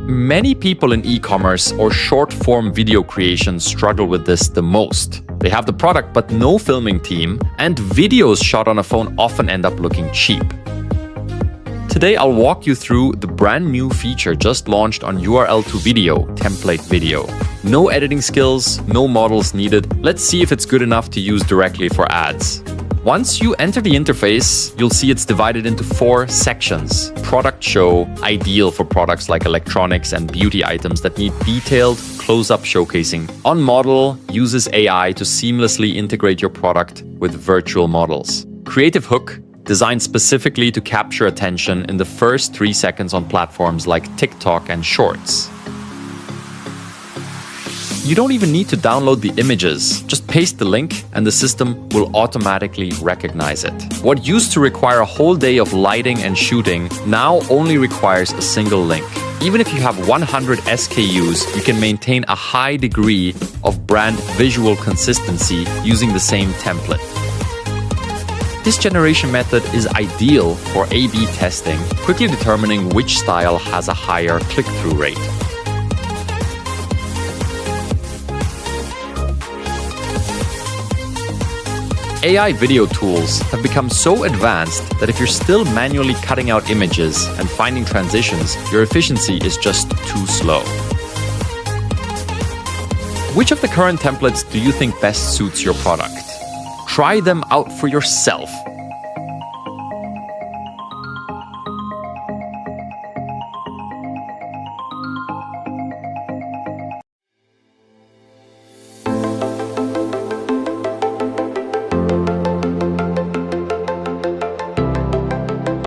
Many people in e-commerce or short-form video creation struggle with this the most. They have the product but no filming team, and videos shot on a phone often end up looking cheap. Today I'll walk you through the brand new feature just launched on URL-to-Video, template video. No editing skills, no models needed. Let's see if it's good enough to use directly for ads. Once you enter the interface, you'll see it's divided into 4 sections. Product show, ideal for products like electronics and beauty items that need detailed close-up showcasing. On model, uses AI to seamlessly integrate your product with virtual models. Creative hook, designed specifically to capture attention in the first 3 seconds on platforms like TikTok and Shorts. You don't even need to download the images. Just paste the link and the system will automatically recognize it. What used to require a whole day of lighting and shooting now only requires a single link. Even if you have 100 SKUs, you can maintain a high degree of brand visual consistency using the same template. This generation method is ideal for A/B testing, quickly determining which style has a higher click-through rate. AI video tools have become so advanced that if you're still manually cutting out images and finding transitions, your efficiency is just too slow. Which of the current templates do you think best suits your product? Try them out for yourself